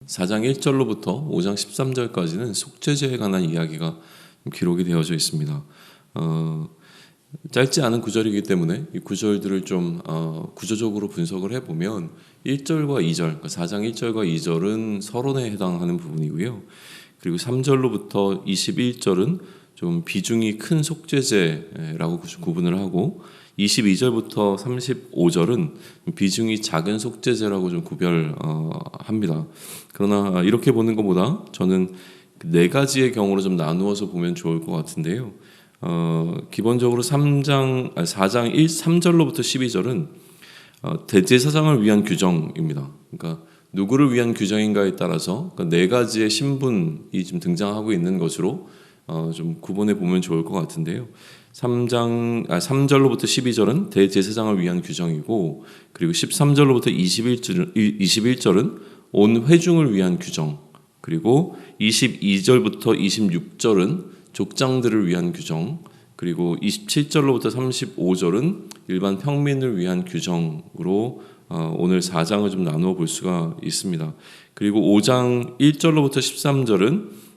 4장 1절로부터 5장 13절까지는 속죄제에 관한 이야기가 기록이 되어져 있습니다. 짧지 않은 구절이기 때문에 이 구절들을 좀 구조적으로 분석을 해보면 1절과 2절, 그러니까 4장 1절과 2절은 서론에 해당하는 부분이고요. 그리고 3절로부터 21절은 좀 비중이 큰 속죄제라고 구분을 하고 22절부터 35절은 비중이 작은 속죄제라고 좀 구별합니다. 그러나 이렇게 보는 것보다 저는 네 가지의 경우로 좀 나누어서 보면 좋을 것 같은데요. 기본적으로 4장 3절로부터 12절은 대제사장을 위한 규정입니다. 그러니까 누구를 위한 규정인가에 따라서 네 가지의 신분이 좀 등장하고 있는 것으로 좀 구분해 보면 좋을 것 같은데요. 3절로부터 12절은 대제사장을 위한 규정이고, 그리고 13절로부터 21절은 온 회중을 위한 규정, 그리고 22절부터 26절은 족장들을 위한 규정, 그리고 27절로부터 35절은 일반 평민을 위한 규정으로 오늘 4장을 좀 나누어 볼 수가 있습니다. 그리고 5장 1절로부터 13절은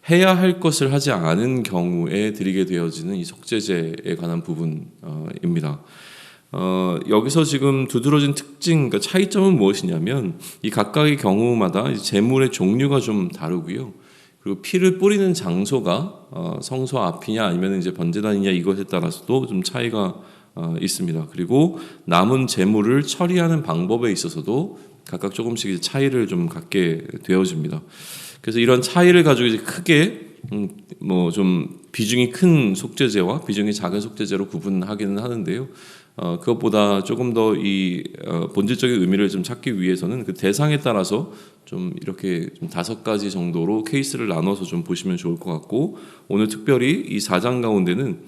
해야 할 것을 하지 않은 경우에 드리게 되어지는 이 속죄제에 관한 부분입니다. 여기서 지금 두드러진 특징, 그러니까 차이점은 무엇이냐면 이 각각의 경우마다 제물의 종류가 좀 다르고요. 그리고 피를 뿌리는 장소가 성소 앞이냐 아니면 이제 번제단이냐 이것에 따라서도 좀 차이가 있습니다. 그리고 남은 제물을 처리하는 방법에 있어서도 각각 조금씩 차이를 좀 갖게 되어집니다. 그래서 이런 차이를 가지고 이제 크게 좀 비중이 큰 속죄제와 비중이 작은 속죄제로 구분하기는 하는데요. 그것보다 조금 더 이 본질적인 의미를 좀 찾기 위해서는 그 대상에 따라서 좀 이렇게 좀 5가지 정도로 케이스를 나눠서 좀 보시면 좋을 것 같고, 오늘 특별히 이 4장 가운데는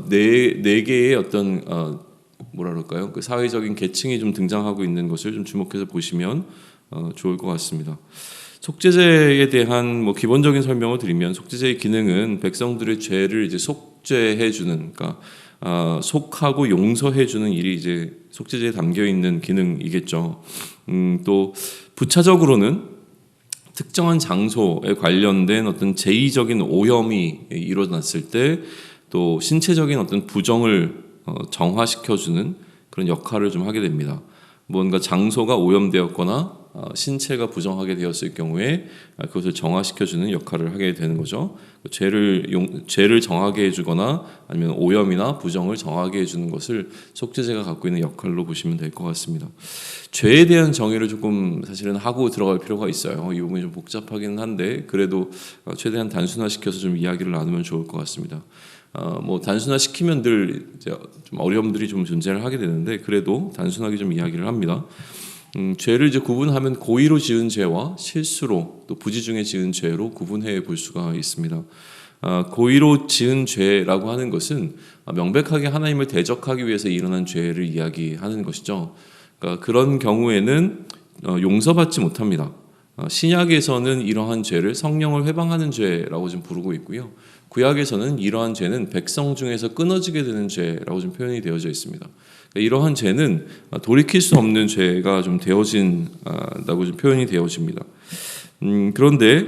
네 개의 어떤 뭐랄까요, 그 사회적인 계층이 좀 등장하고 있는 것을 좀 주목해서 보시면 좋을 것 같습니다. 속죄제에 대한 기본적인 설명을 드리면, 속죄제의 기능은 백성들의 죄를 이제 속죄해 주는, 그러니까 속하고 용서해 주는 일이 이제 속죄제에 담겨 있는 기능이겠죠. 또 부차적으로는 특정한 장소에 관련된 어떤 제의적인 오염이 일어났을 때 또 신체적인 어떤 부정을 정화시켜 주는 그런 역할을 좀 하게 됩니다. 뭔가 장소가 오염되었거나 신체가 부정하게 되었을 경우에 그것을 정화시켜주는 역할을 하게 되는 거죠. 죄를 정하게 해주거나 아니면 오염이나 부정을 정하게 해주는 것을 속죄제가 갖고 있는 역할로 보시면 될 것 같습니다. 죄에 대한 정의를 조금 사실은 하고 들어갈 필요가 있어요. 이 부분이 좀 복잡하기는 한데 그래도 최대한 단순화시켜서 좀 이야기를 나누면 좋을 것 같습니다. 단순화시키면 늘 이제 좀 어려움들이 좀 존재를 하게 되는데 그래도 단순하게 좀 이야기를 합니다. 죄를 이제 구분하면 고의로 지은 죄와 실수로 또 부지 중에 지은 죄로 구분해 볼 수가 있습니다. 고의로 지은 죄라고 하는 것은 명백하게 하나님을 대적하기 위해서 일어난 죄를 이야기하는 것이죠. 그러니까 그런 경우에는 용서받지 못합니다. 신약에서는 이러한 죄를 성령을 회방하는 죄라고 좀 부르고 있고요. 구약에서는 이러한 죄는 백성 중에서 끊어지게 되는 죄라고 좀 표현이 되어져 있습니다. 이러한 죄는 돌이킬 수 없는 죄가 좀 되어진다고 좀 표현이 되어집니다. 그런데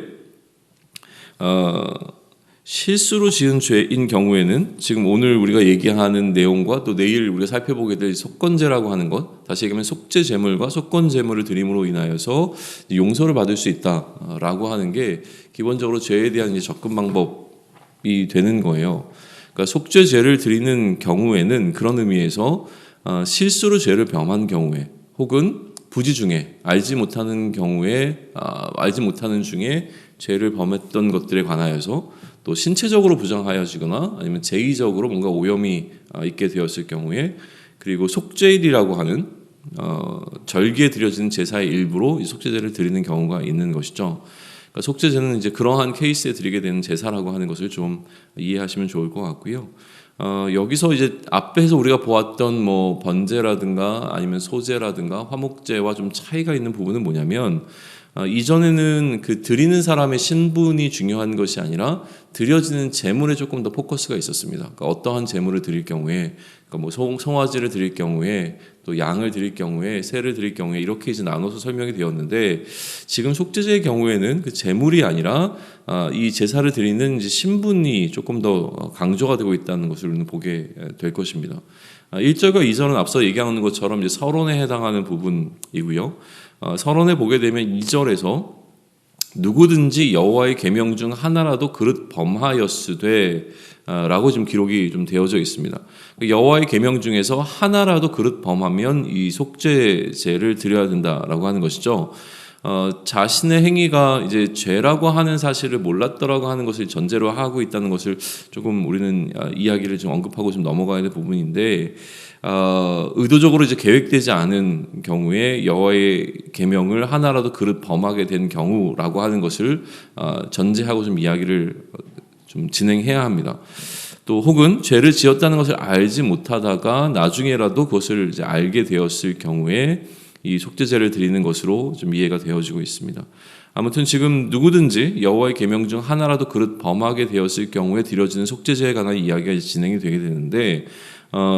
실수로 지은 죄인 경우에는 지금 오늘 우리가 얘기하는 내용과 또 내일 우리가 살펴보게 될 속건제라고 하는 것, 다시 얘기하면 속죄 제물과 속건 제물을 드림으로 인하여서 용서를 받을 수 있다라고 하는 게 기본적으로 죄에 대한 이제 접근 방법이 되는 거예요. 그러니까 속죄제를 드리는 경우에는 그런 의미에서 실수로 죄를 범한 경우에 혹은 부지 중에 알지 못하는 중에 죄를 범했던 것들에 관하여서 또 신체적으로 부정하여지거나 아니면 제의적으로 뭔가 오염이 있게 되었을 경우에, 그리고 속죄일이라고 하는 절기에 드려지는 제사의 일부로 이 속죄제를 드리는 경우가 있는 것이죠. 그러니까 속죄제는 이제 그러한 케이스에 드리게 되는 제사라고 하는 것을 좀 이해하시면 좋을 것 같고요. 여기서 이제 앞에서 우리가 보았던 번제라든가 아니면 소제라든가 화목제와 좀 차이가 있는 부분은 뭐냐면 이전에는 그 드리는 사람의 신분이 중요한 것이 아니라 드려지는 제물에 조금 더 포커스가 있었습니다. 그러니까 어떠한 제물을 드릴 경우에, 그러니까 뭐 송아지를 드릴 경우에, 또 양을 드릴 경우에, 새를 드릴 경우에 이렇게 이제 나눠서 설명이 되었는데, 지금 속죄제의 경우에는 그 제물이 아니라 이 제사를 드리는 이제 신분이 조금 더 강조가 되고 있다는 것을 우리는 보게 될 것입니다. 1절과 2절은 앞서 얘기하는 것처럼 이제 서론에 해당하는 부분이고요. 서론에 보게 되면 2절에서 누구든지 여호와의 계명 중 하나라도 그릇 범하였으되 라고 지금 기록이 좀 되어져 있습니다. 여호와의 계명 중에서 하나라도 그릇 범하면 이 속죄제를 드려야 된다라고 하는 것이죠. 자신의 행위가 이제 죄라고 하는 사실을 몰랐더라고 하는 것을 전제로 하고 있다는 것을 조금 우리는 이야기를 좀 언급하고 좀 넘어가야 될 부분인데, 의도적으로 이제 계획되지 않은 경우에 여호와의 계명을 하나라도 그릇 범하게 된 경우라고 하는 것을 전제하고 좀 이야기를 좀 진행해야 합니다. 또 혹은 죄를 지었다는 것을 알지 못하다가 나중에라도 그것을 이제 알게 되었을 경우에 이 속죄제를 드리는 것으로 좀 이해가 되어지고 있습니다. 아무튼 지금 누구든지 여호와의 계명 중 하나라도 그릇 범하게 되었을 경우에 드려지는 속죄제에 관한 이야기가 진행이 되게 되는데,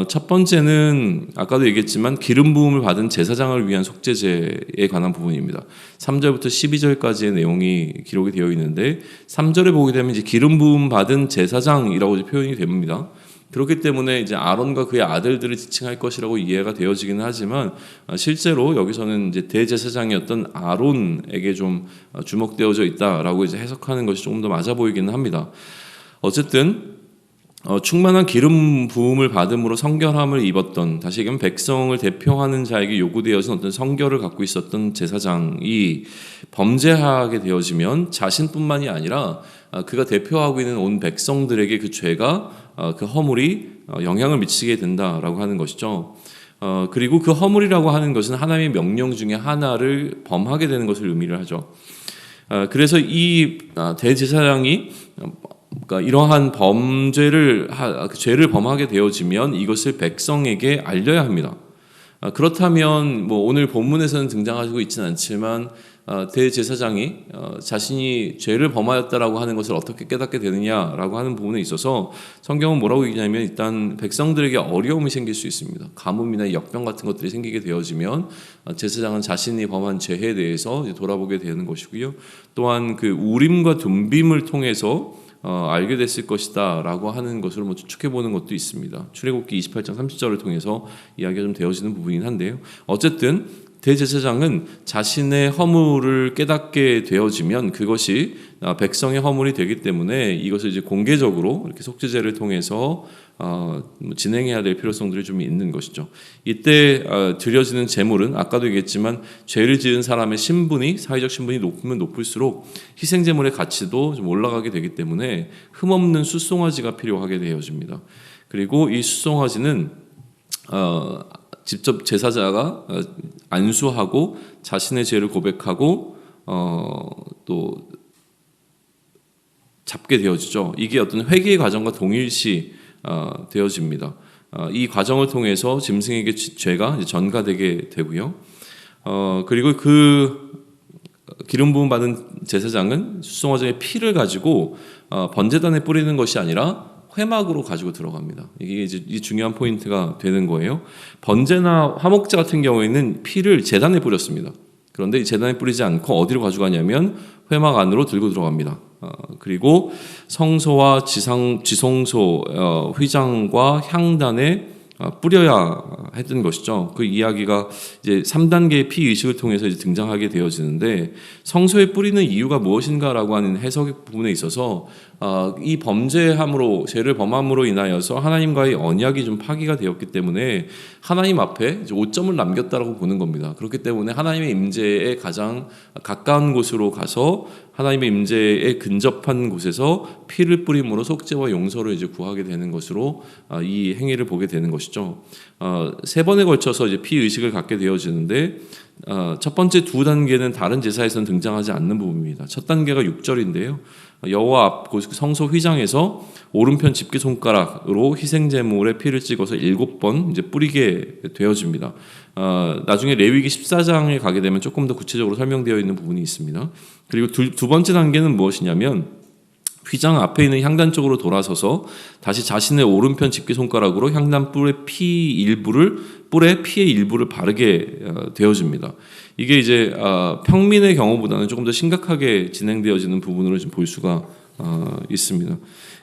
첫 번째는 아까도 얘기했지만 기름 부음을 받은 제사장을 위한 속죄제에 관한 부분입니다. 3절부터 12절까지의 내용이 기록이 되어 있는데, 3절에 보게 되면 이제 기름 부음 받은 제사장이라고 표현이 됩니다. 그렇기 때문에 이제 아론과 그의 아들들을 지칭할 것이라고 이해가 되어지기는 하지만, 실제로 여기서는 이제 대제사장이었던 아론에게 좀 주목되어져 있다라고 이제 해석하는 것이 조금 더 맞아 보이기는 합니다. 어쨌든 충만한 기름 부음을 받음으로 성결함을 입었던, 다시 얘기하면 백성을 대표하는 자에게 요구되어진 어떤 성결을 갖고 있었던 제사장이 범죄하게 되어지면 자신뿐만이 아니라 그가 대표하고 있는 온 백성들에게 그 죄가, 그 허물이 영향을 미치게 된다라고 하는 것이죠. 그리고 그 허물이라고 하는 것은 하나님의 명령 중에 하나를 범하게 되는 것을 의미를 하죠. 그래서 이 대제사장이 그러니까 이러한 죄를 범하게 되어지면 이것을 백성에게 알려야 합니다. 그렇다면 뭐 오늘 본문에서는 등장하고 있지는 않지만 대제사장이 자신이 죄를 범하였다라고 하는 것을 어떻게 깨닫게 되느냐라고 하는 부분에 있어서 성경은 뭐라고 얘기하냐면, 일단 백성들에게 어려움이 생길 수 있습니다. 가뭄이나 역병 같은 것들이 생기게 되어지면 제사장은 자신이 범한 죄에 대해서 이제 돌아보게 되는 것이고요. 또한 그 우림과 둠빔을 통해서 알게 됐을 것이다 라고 하는 것으로 뭐 추측해 보는 것도 있습니다. 출애굽기 28장 30절을 통해서 이야기가 좀 되어지는 부분이긴 한데요. 어쨌든 대제사장은 자신의 허물을 깨닫게 되어지면 그것이 백성의 허물이 되기 때문에 이것을 이제 공개적으로 이렇게 속죄제를 통해서 진행해야 될 필요성들이 좀 있는 것이죠. 이때 드려지는 제물은 아까도 얘기했지만 죄를 지은 사람의 신분이, 사회적 신분이 높으면 높을수록 희생 제물의 가치도 좀 올라가게 되기 때문에 흠없는 숫송아지가 필요하게 되어집니다. 그리고 이 숫송아지는 직접 제사자가 안수하고 자신의 죄를 고백하고 또 잡게 되어지죠. 이게 어떤 회개의 과정과 동일시 되어집니다. 이 과정을 통해서 짐승에게 죄가 전가되게 되고요. 그리고 그 기름 부음 받은 제사장은 숫송아지의 피를 가지고 번제단에 뿌리는 것이 아니라 회막으로 가지고 들어갑니다. 이게 이제 이 중요한 포인트가 되는 거예요. 번제나 화목제 같은 경우에는 피를 제단에 뿌렸습니다. 그런데 이 제단에 뿌리지 않고 어디로 가져가냐면 회막 안으로 들고 들어갑니다. 그리고 성소와 지성소 휘장과 향단에 뿌려야 했던 것이죠. 그 이야기가 이제 3단계의 피 의식을 통해서 이제 등장하게 되어지는데, 성소에 뿌리는 이유가 무엇인가라고 하는 해석 부분에 있어서 이 범죄함으로, 죄를 범함으로 인하여서 하나님과의 언약이 좀 파기가 되었기 때문에 하나님 앞에 이제 오점을 남겼다라고 보는 겁니다. 그렇기 때문에 하나님의 임재에 가장 가까운 곳으로 가서 하나님의 임재에 근접한 곳에서 피를 뿌림으로 속죄와 용서를 이제 구하게 되는 것으로 이 행위를 보게 되는 것이죠. 것이죠. 세 번에 걸쳐서 이제 피 의식을 갖게 되어지는데 첫 번째 두 단계는 다른 제사에서는 등장하지 않는 부분입니다. 첫 단계가 6절인데요. 여호와 앞 성소 휘장에서 오른편 집게 손가락으로 희생 제물의 피를 찍어서 7번 이제 뿌리게 되어집니다. 나중에 레위기 14장에 가게 되면 조금 더 구체적으로 설명되어 있는 부분이 있습니다. 그리고 두 번째 단계는 무엇이냐면 휘장 앞에 있는 향단 쪽으로 돌아서서 다시 자신의 오른편 집게 손가락으로 향단 뿔의 피의 일부를 바르게 되어집니다. 이게 이제 평민의 경우보다는 조금 더 심각하게 진행되어지는 부분으로 좀 볼 수가 있습니다.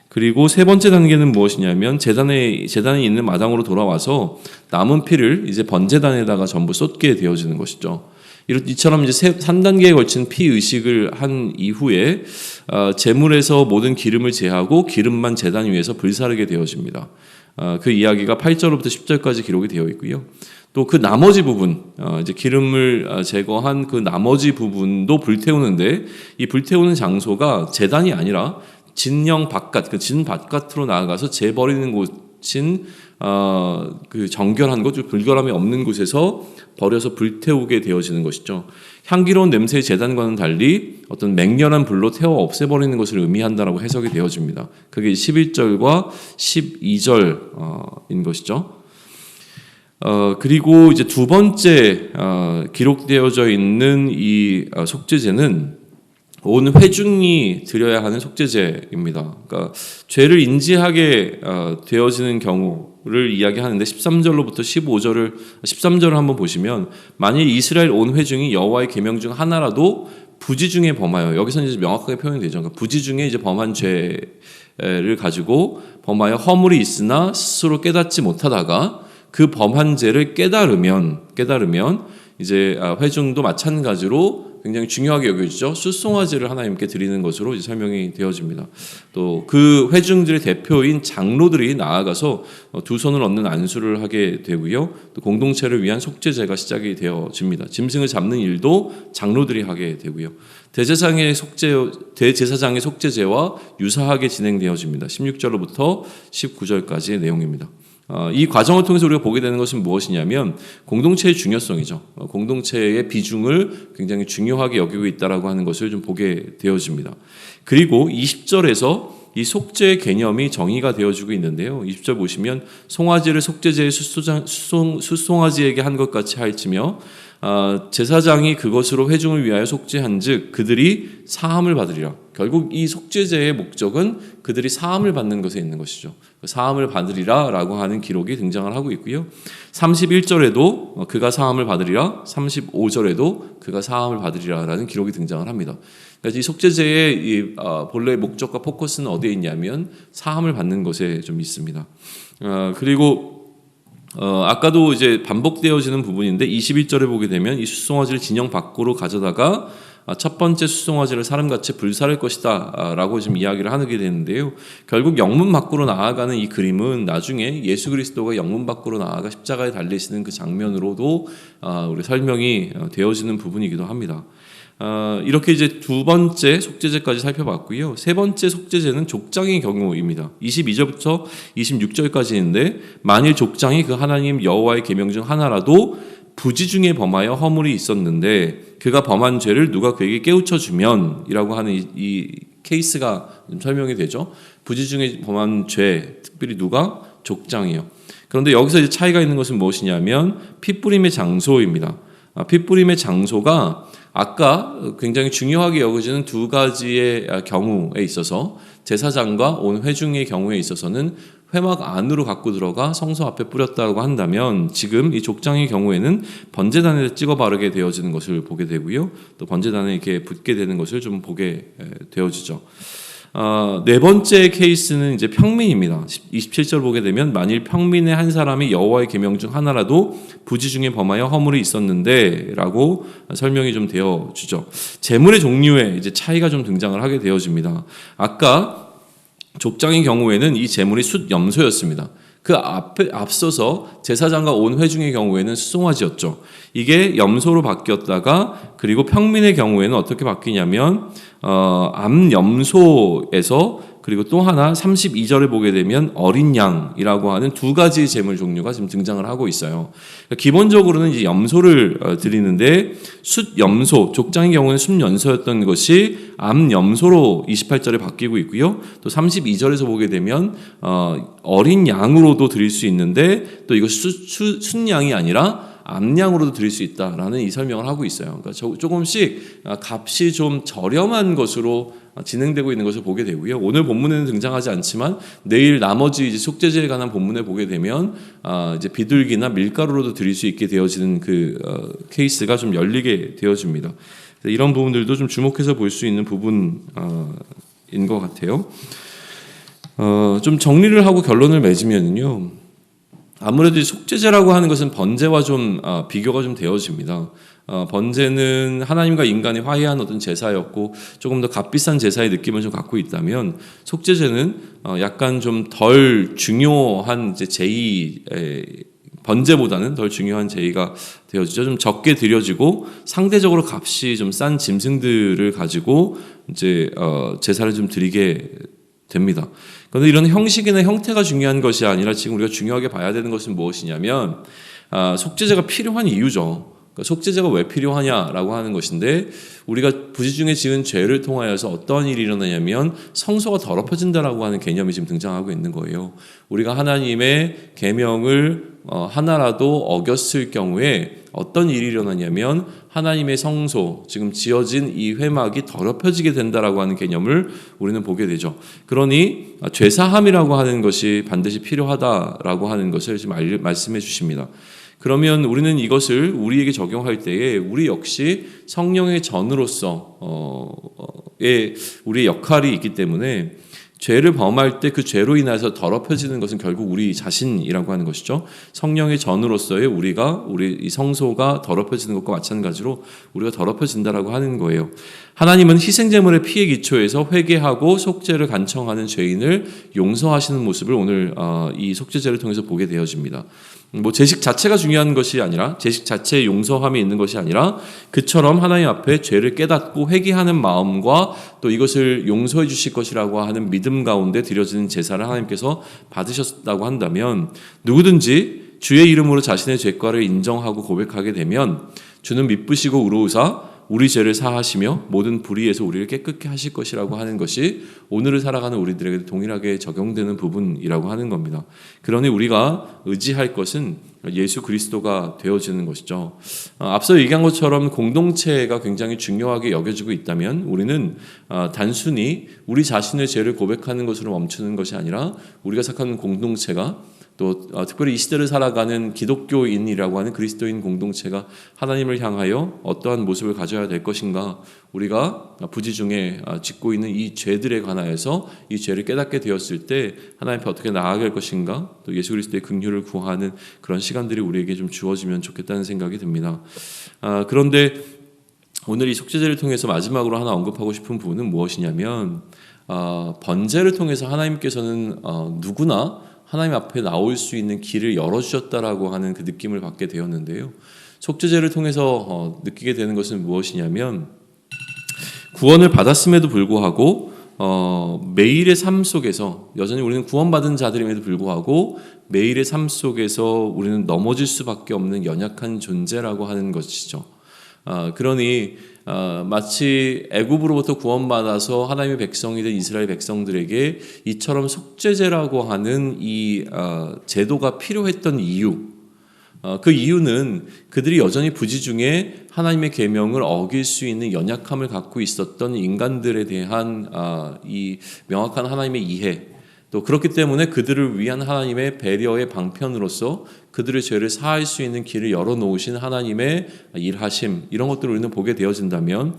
그리고 세 번째 단계는 무엇이냐면 재단에 있는 마당으로 돌아와서 남은 피를 이제 번제단에다가 전부 쏟게 되어지는 것이죠. 이처럼 이제 3단계에 걸친 피 의식을 한 이후에 제물에서 모든 기름을 제하고 기름만 제단 위에서 불사르게 되어집니다. 그 이야기가 8절부터 10절까지 기록이 되어 있고요. 또 그 나머지 부분, 이제 기름을 제거한 그 나머지 부분도 불태우는데 이 불태우는 장소가 제단이 아니라 진영 바깥, 그 진 바깥으로 나아가서 재버리는 곳인 그 정결한 곳, 불결함이 없는 곳에서 버려서 불태우게 되어지는 것이죠. 향기로운 냄새의 제단과는 달리 어떤 맹렬한 불로 태워 없애버리는 것을 의미한다라고 해석이 되어집니다. 그게 11절과 12절인 것이죠. 그리고 이제 두 번째 기록되어져 있는 이 속죄제는 온 회중이 드려야 하는 속죄제입니다. 그러니까 죄를 인지하게 되어지는 경우를 이야기하는데 13절로부터 13절을 한번 보시면 만일 이스라엘 온 회중이 여호와의 계명 중 하나라도 부지 중에 범하여, 여기서는 이제 명확하게 표현이 되죠. 그러니까 부지 중에 이제 범한 죄를 가지고 범하여 허물이 있으나 스스로 깨닫지 못하다가 그 범한 죄를 깨달으면 이제 회중도 마찬가지로 굉장히 중요하게 여겨지죠. 숫송아지를 하나님께 드리는 것으로 이제 설명이 되어집니다. 또 그 회중들의 대표인 장로들이 나아가서 두 손을 얻는 안수를 하게 되고요. 또 공동체를 위한 속죄제가 시작이 되어집니다. 짐승을 잡는 일도 장로들이 하게 되고요. 대제사장의 속죄제와 유사하게 진행되어집니다. 16절로부터 19절까지의 내용입니다. 이 과정을 통해서 우리가 보게 되는 것은 무엇이냐면 공동체의 중요성이죠. 공동체의 비중을 굉장히 중요하게 여기고 있다라고 하는 것을 좀 보게 되어집니다. 그리고 20절에서 이 속죄의 개념이 정의가 되어지고 있는데요. 20절 보시면 송아지를 속죄제의 숫송아지에게 한 것 같이 할지며 제사장이 그것으로 회중을 위하여 속죄한즉 그들이 사함을 받으리라. 결국 이 속죄제의 목적은 그들이 사함을 받는 것에 있는 것이죠. 사함을 받으리라라고 하는 기록이 등장을 하고 있고요. 31절에도 그가 사함을 받으리라, 35절에도 그가 사함을 받으리라라는 기록이 등장을 합니다. 그러니까 이 속죄제의 이 본래의 목적과 포커스는 어디에 있냐면 사함을 받는 것에 좀 있습니다. 그리고 아까도 이제 반복되어지는 부분인데 21절에 보게 되면 이 숫송아지를 진영 밖으로 가져다가 첫 번째 숫송아지를 사람같이 불사를 것이다 라고 지금 이야기를 하게 되는데요. 결국 영문 밖으로 나아가는 이 그림은 나중에 예수 그리스도가 영문 밖으로 나아가 십자가에 달리시는 그 장면으로도 우리 설명이 되어지는 부분이기도 합니다. 이렇게 이제 두 번째 속죄제까지 살펴봤고요. 세 번째 속죄제는 족장의 경우입니다. 22절부터 26절까지인데 만일 족장이 그 하나님 여호와의 계명 중 하나라도 부지 중에 범하여 허물이 있었는데 그가 범한 죄를 누가 그에게 깨우쳐 주면 이라고 하는 이 케이스가 좀 설명이 되죠. 부지 중에 범한 죄, 특별히 누가? 족장이요. 그런데 여기서 이제 차이가 있는 것은 무엇이냐면 피뿌림의 장소입니다. 피뿌림의 장소가 아까 굉장히 중요하게 여겨지는 두 가지의 경우에 있어서 제사장과 온 회중의 경우에 있어서는 회막 안으로 갖고 들어가 성소 앞에 뿌렸다고 한다면 지금 이 족장의 경우에는 번제단에 찍어 바르게 되어지는 것을 보게 되고요. 또 번제단에 이렇게 붓게 되는 것을 좀 보게 되어지죠. 네 번째 케이스는 이제 평민입니다. 27절 보게 되면 만일 평민의 한 사람이 여호와의 계명 중 하나라도 부지 중에 범하여 허물이 있었는데라고 설명이 좀 되어주죠. 제물의 종류에 이제 차이가 좀 등장을 하게 되어집니다. 아까 족장의 경우에는 이 제물이 숫염소였습니다. 그 앞서서 제사장과 온 회중의 경우에는 숫송아지였죠. 이게 염소로 바뀌었다가 그리고 평민의 경우에는 어떻게 바뀌냐면 암염소에서 그리고 또 하나 32절에 보게 되면 어린 양이라고 하는 두 가지 제물 종류가 지금 등장을 하고 있어요. 그러니까 기본적으로는 이제 염소를 드리는데 숫염소, 족장의 경우는 숫염소였던 것이 암염소로 28절에 바뀌고 있고요. 또 32절에서 보게 되면 어린 양으로도 드릴 수 있는데 또 이거 순양이 아니라 암양으로도 드릴 수 있다라는 이 설명을 하고 있어요. 그러니까 조금씩 값이 좀 저렴한 것으로 진행되고 있는 것을 보게 되고요. 오늘 본문에는 등장하지 않지만 내일 나머지 이제 속죄제에 관한 본문에 보게 되면 이제 비둘기나 밀가루로도 드릴 수 있게 되어지는 그 케이스가 좀 열리게 되어집니다. 이런 부분들도 좀 주목해서 볼 수 있는 부분인 것 같아요. 좀 정리를 하고 결론을 맺으면요. 아무래도 속죄제라고 하는 것은 번제와 좀 비교가 좀 되어집니다. 번제는 하나님과 인간이 화해한 어떤 제사였고 조금 더 값비싼 제사의 느낌을 좀 갖고 있다면 속죄제는 약간 좀 덜 중요한 이제 제의 번제보다는 덜 중요한 제의가 되어지죠. 좀 적게 드려지고 상대적으로 값이 좀 싼 짐승들을 가지고 이제 제사를 좀 드리게 됩니다. 그런데 이런 형식이나 형태가 중요한 것이 아니라 지금 우리가 중요하게 봐야 되는 것은 무엇이냐면 속죄제가 필요한 이유죠. 그러니까 속죄제가 왜 필요하냐라고 하는 것인데 우리가 부지중에 지은 죄를 통하여서 어떠한 일이 일어나냐면 성소가 더럽혀진다라고 하는 개념이 지금 등장하고 있는 거예요. 우리가 하나님의 계명을 하나라도 어겼을 경우에 어떤 일이 일어나냐면 하나님의 성소, 지금 지어진 이 회막이 더럽혀지게 된다라고 하는 개념을 우리는 보게 되죠. 그러니 죄사함이라고 하는 것이 반드시 필요하다라고 하는 것을 지금 말씀해 주십니다. 그러면 우리는 이것을 우리에게 적용할 때에 우리 역시 성령의 전으로서 우리의 역할이 있기 때문에 죄를 범할 때 그 죄로 인해서 더럽혀지는 것은 결국 우리 자신이라고 하는 것이죠. 성령의 전으로서의 우리 이 성소가 더럽혀지는 것과 마찬가지로 우리가 더럽혀진다라고 하는 거예요. 하나님은 희생제물의 피에 기초해서 회개하고 속죄를 간청하는 죄인을 용서하시는 모습을 오늘 이 속죄제를 통해서 보게 되어집니다. 뭐 제식 자체가 중요한 것이 아니라 제식 자체의 용서함이 있는 것이 아니라 그처럼 하나님 앞에 죄를 깨닫고 회개하는 마음과 또 이것을 용서해 주실 것이라고 하는 믿음 가운데 드려지는 제사를 하나님께서 받으셨다고 한다면 누구든지 주의 이름으로 자신의 죄과를 인정하고 고백하게 되면 주는 미쁘시고 의로우사 우리 죄를 사하시며 모든 불의에서 우리를 깨끗게 하실 것이라고 하는 것이 오늘을 살아가는 우리들에게 동일하게 적용되는 부분이라고 하는 겁니다. 그러니 우리가 의지할 것은 예수 그리스도가 되어지는 것이죠. 앞서 얘기한 것처럼 공동체가 굉장히 중요하게 여겨지고 있다면 우리는 단순히 우리 자신의 죄를 고백하는 것으로 멈추는 것이 아니라 우리가 생각하는 공동체가 또 특별히 이 시대를 살아가는 기독교인이라고 하는 그리스도인 공동체가 하나님을 향하여 어떠한 모습을 가져야 될 것인가, 우리가 부지중에 짓고 있는 이 죄들에 관하여서 이 죄를 깨닫게 되었을 때 하나님 앞에 어떻게 나아갈 것인가, 또 예수 그리스도의 긍휼을 구하는 그런 시간들이 우리에게 좀 주어지면 좋겠다는 생각이 듭니다. 그런데 오늘 이 속죄제를 통해서 마지막으로 하나 언급하고 싶은 부분은 무엇이냐면 번제를 통해서 하나님께서는 누구나 하나님 앞에 나올 수 있는 길을 열어주셨다라고 하는 그 느낌을 받게 되었는데요. 속죄제를 통해서 느끼게 되는 것은 무엇이냐면 구원을 받았음에도 불구하고 매일의 삶 속에서 여전히 우리는 구원받은 자들임에도 불구하고 매일의 삶 속에서 우리는 넘어질 수밖에 없는 연약한 존재라고 하는 것이죠. 그러니 마치 애굽으로부터 구원받아서 하나님의 백성이 된 이스라엘 백성들에게 이처럼 속죄제라고 하는 이 제도가 필요했던 이유, 그 이유는 그들이 여전히 부지중에 하나님의 계명을 어길 수 있는 연약함을 갖고 있었던 인간들에 대한 이 명확한 하나님의 이해, 또 그렇기 때문에 그들을 위한 하나님의 배려의 방편으로서 그들의 죄를 사할 수 있는 길을 열어놓으신 하나님의 일하심, 이런 것들을 우리는 보게 되어진다면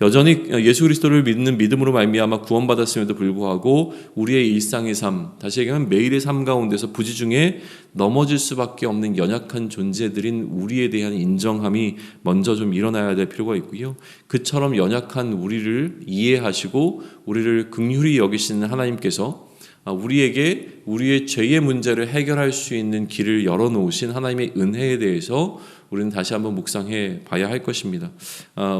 여전히 예수 그리스도를 믿는 믿음으로 말미암아 구원받았음에도 불구하고 우리의 일상의 삶, 다시 얘기하면 매일의 삶 가운데서 부지중에 넘어질 수밖에 없는 연약한 존재들인 우리에 대한 인정함이 먼저 좀 일어나야 될 필요가 있고요. 그처럼 연약한 우리를 이해하시고 우리를 긍휼히 여기시는 하나님께서 우리에게 우리의 죄의 문제를 해결할 수 있는 길을 열어놓으신 하나님의 은혜에 대해서 우리는 다시 한번 묵상해 봐야 할 것입니다.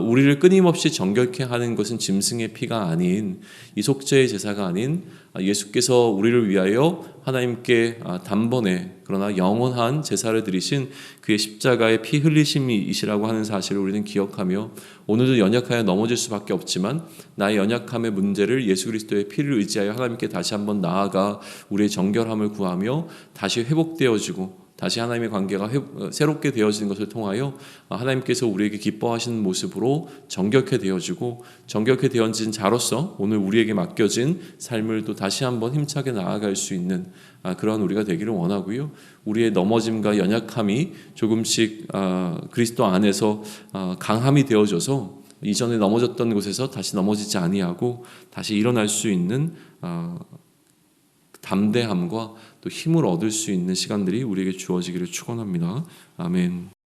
우리를 끊임없이 정결케 하는 것은 짐승의 피가 아닌 이 속죄의 제사가 아닌 예수께서 우리를 위하여 하나님께 단번에 그러나 영원한 제사를 드리신 그의 십자가의 피 흘리심이시라고 하는 사실을 우리는 기억하며 오늘도 연약하여 넘어질 수밖에 없지만 나의 연약함의 문제를 예수 그리스도의 피를 의지하여 하나님께 다시 한번 나아가 우리의 정결함을 구하며 다시 회복되어지고 다시 하나님의 관계가 새롭게 되어지는 것을 통하여 하나님께서 우리에게 기뻐하시는 모습으로 정결케 되어지고 정결케 되어진 자로서 오늘 우리에게 맡겨진 삶을 또 다시 한번 힘차게 나아갈 수 있는 그러한 우리가 되기를 원하고요. 우리의 넘어짐과 연약함이 조금씩 그리스도 안에서 강함이 되어져서 이전에 넘어졌던 곳에서 다시 넘어지지 아니하고 다시 일어날 수 있는 담대함과 또 힘을 얻을 수 있는 시간들이 우리에게 주어지기를 축원합니다. 아멘.